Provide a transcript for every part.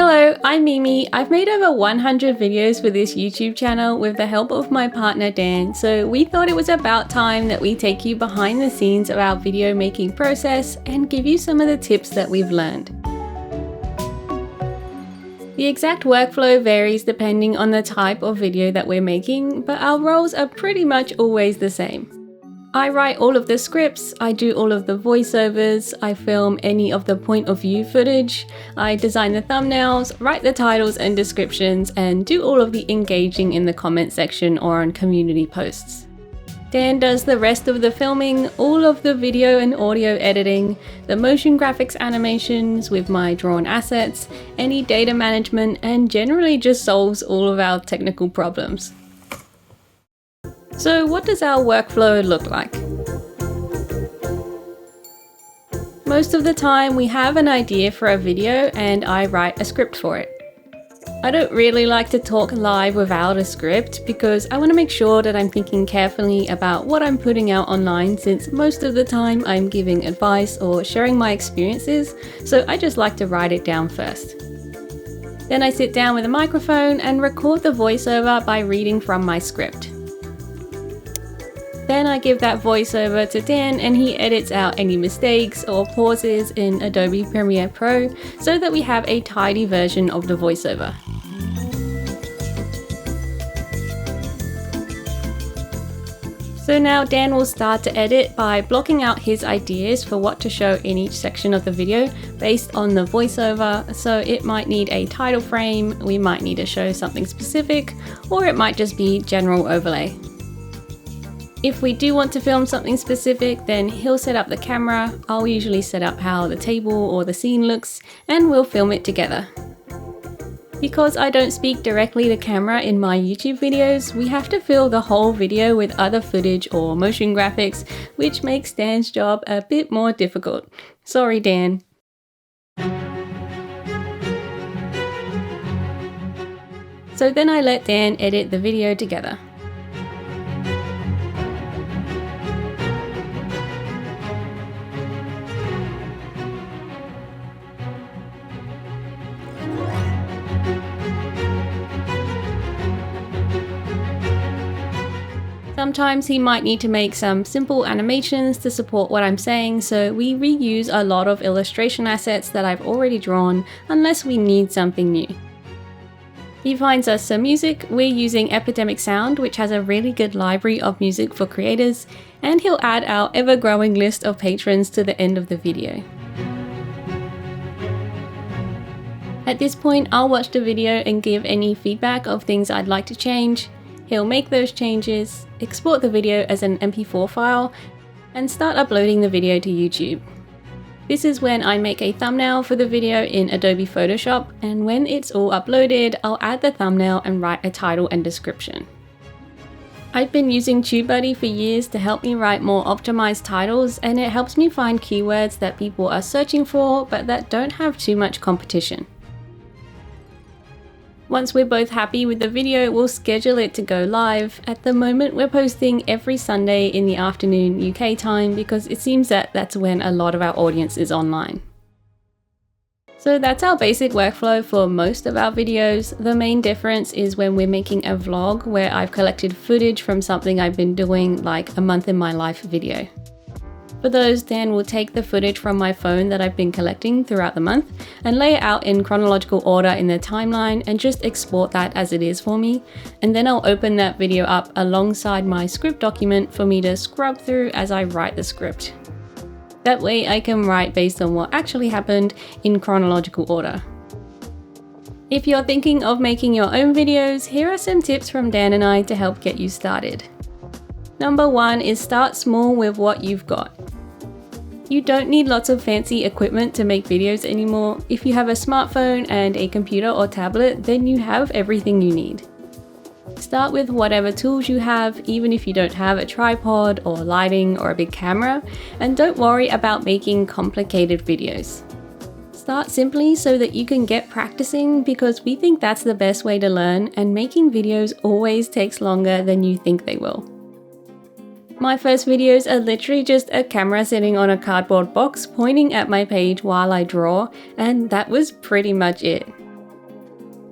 Hello, I'm Mimi. I've made over 100 videos for this YouTube channel with the help of my partner Dan, so we thought it was about time that we take you behind the scenes of our video making process and give you some of the tips that we've learned. The exact workflow varies depending on the type of video that we're making, but our roles are pretty much always the same. I write all of the scripts, I do all of the voiceovers, I film any of the point of view footage, I design the thumbnails, write the titles and descriptions, and do all of the engaging in the comment section or on community posts. Dan does the rest of the filming, all of the video and audio editing, the motion graphics animations with my drawn assets, any data management, and generally just solves all of our technical problems. So what does our workflow look like? Most of the time we have an idea for a video and I write a script for it. I don't really like to talk live without a script because I want to make sure that I'm thinking carefully about what I'm putting out online, since most of the time I'm giving advice or sharing my experiences, so I just like to write it down first. Then I sit down with a microphone and record the voiceover by reading from my script. Then I give that voiceover to Dan and he edits out any mistakes or pauses in Adobe Premiere Pro so that we have a tidy version of the voiceover. So now Dan will start to edit by blocking out his ideas for what to show in each section of the video based on the voiceover. So it might need a title frame, we might need to show something specific, or it might just be general overlay. If we do want to film something specific, then he'll set up the camera, I'll usually set up how the table or the scene looks, and we'll film it together. Because I don't speak directly to camera in my YouTube videos, we have to fill the whole video with other footage or motion graphics, which makes Dan's job a bit more difficult. Sorry, Dan. So then I let Dan edit the video together. Sometimes he might need to make some simple animations to support what I'm saying, so we reuse a lot of illustration assets that I've already drawn unless we need something new. He finds us some music. We're using Epidemic Sound, which has a really good library of music for creators, and he'll add our ever-growing list of patrons to the end of the video. At this point, I'll watch the video and give any feedback of things I'd like to change. He'll make those changes, export the video as an MP4 file, and start uploading the video to YouTube. This is when I make a thumbnail for the video in Adobe Photoshop, and when it's all uploaded, I'll add the thumbnail and write a title and description. I've been using TubeBuddy for years to help me write more optimized titles, and it helps me find keywords that people are searching for but that don't have too much competition. Once we're both happy with the video, we'll schedule it to go live. At the moment, we're posting every Sunday in the afternoon UK time because it seems that that's when a lot of our audience is online. So that's our basic workflow for most of our videos. The main difference is when we're making a vlog where I've collected footage from something I've been doing, like a month in my life video. For those, Dan will take the footage from my phone that I've been collecting throughout the month and lay it out in chronological order in the timeline and just export that as it is for me. And then I'll open that video up alongside my script document for me to scrub through as I write the script. That way I can write based on what actually happened in chronological order. If you're thinking of making your own videos, here are some tips from Dan and I to help get you started. Number 1 is start small with what you've got. You don't need lots of fancy equipment to make videos anymore. If you have a smartphone and a computer or tablet, then you have everything you need. Start with whatever tools you have, even if you don't have a tripod or lighting or a big camera, and don't worry about making complicated videos. Start simply so that you can get practicing, because we think that's the best way to learn, and making videos always takes longer than you think they will. My first videos are literally just a camera sitting on a cardboard box pointing at my page while I draw, and that was pretty much it.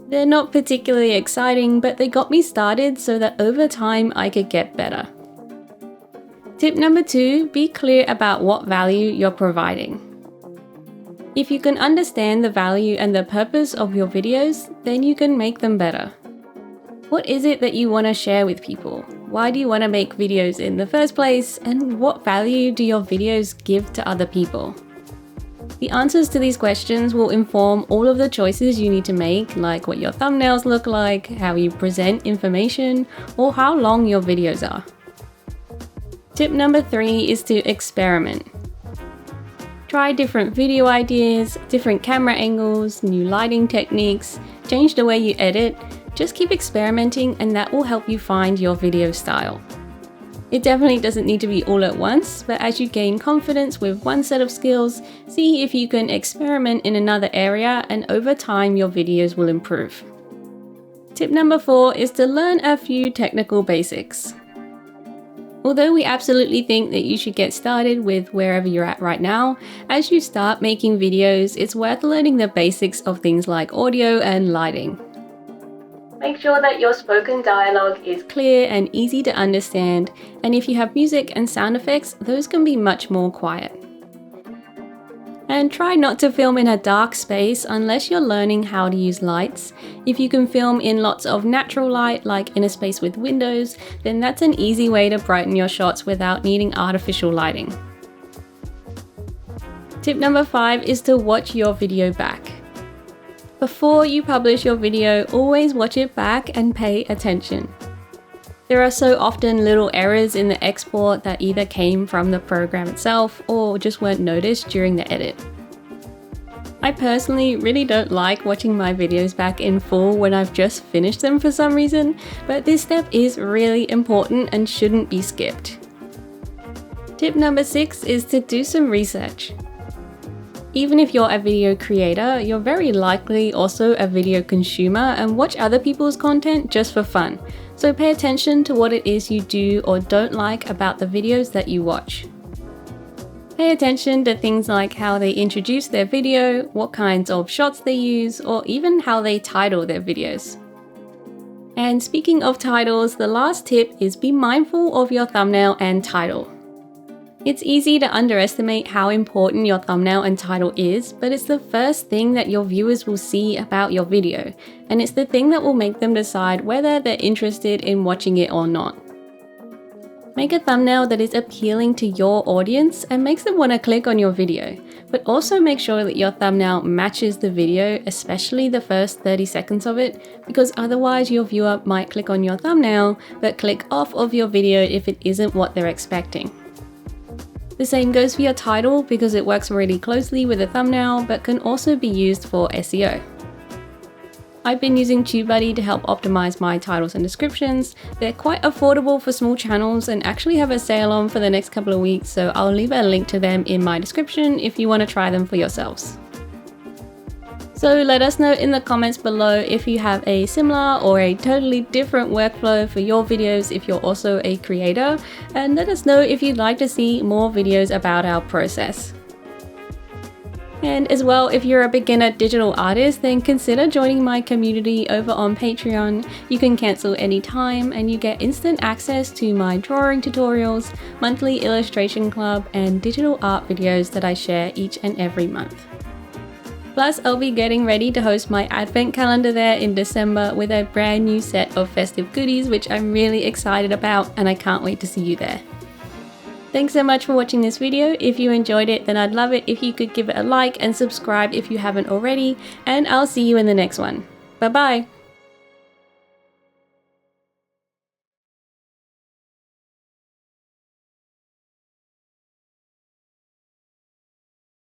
They're not particularly exciting, but they got me started so that over time I could get better. Tip number 2, be clear about what value you're providing. If you can understand the value and the purpose of your videos, then you can make them better. What is it that you want to share with people? Why do you want to make videos in the first place? And what value do your videos give to other people? The answers to these questions will inform all of the choices you need to make, like what your thumbnails look like, how you present information, or how long your videos are. Tip number 3 is to experiment. Try different video ideas, different camera angles, new lighting techniques, change the way you edit. Just keep experimenting and that will help you find your video style. It definitely doesn't need to be all at once, but as you gain confidence with one set of skills, see if you can experiment in another area, and over time your videos will improve. Tip number 4 is to learn a few technical basics. Although we absolutely think that you should get started with wherever you're at right now, as you start making videos, it's worth learning the basics of things like audio and lighting. Make sure that your spoken dialogue is clear and easy to understand, and if you have music and sound effects, those can be much more quiet. And try not to film in a dark space unless you're learning how to use lights. If you can film in lots of natural light, like in a space with windows, then that's an easy way to brighten your shots without needing artificial lighting. Tip number 5 is to watch your video back. Before you publish your video, always watch it back and pay attention. There are so often little errors in the export that either came from the program itself or just weren't noticed during the edit. I personally really don't like watching my videos back in full when I've just finished them for some reason, but this step is really important and shouldn't be skipped. Tip number 6 is to do some research. Even if you're a video creator, you're very likely also a video consumer and watch other people's content just for fun. So pay attention to what it is you do or don't like about the videos that you watch. Pay attention to things like how they introduce their video, what kinds of shots they use, or even how they title their videos. And speaking of titles, the last tip is be mindful of your thumbnail and title. It's easy to underestimate how important your thumbnail and title is, but it's the first thing that your viewers will see about your video, and it's the thing that will make them decide whether they're interested in watching it or not. Make a thumbnail that is appealing to your audience and makes them want to click on your video, but also make sure that your thumbnail matches the video, especially the first 30 seconds of it, because otherwise your viewer might click on your thumbnail, but click off of your video if it isn't what they're expecting. The same goes for your title because it works really closely with the thumbnail but can also be used for SEO. I've been using TubeBuddy to help optimize my titles and descriptions. They're quite affordable for small channels and actually have a sale on for the next couple of weeks, so I'll leave a link to them in my description if you want to try them for yourselves. So let us know in the comments below if you have a similar or a totally different workflow for your videos if you're also a creator, and let us know if you'd like to see more videos about our process. And as well, if you're a beginner digital artist, then consider joining my community over on Patreon. You can cancel anytime and you get instant access to my drawing tutorials, monthly illustration club, and digital art videos that I share each and every month. Plus, I'll be getting ready to host my advent calendar there in December with a brand new set of festive goodies, which I'm really excited about, and I can't wait to see you there. Thanks so much for watching this video. If you enjoyed it, then I'd love it if you could give it a like and subscribe if you haven't already, and I'll see you in the next one. Bye bye!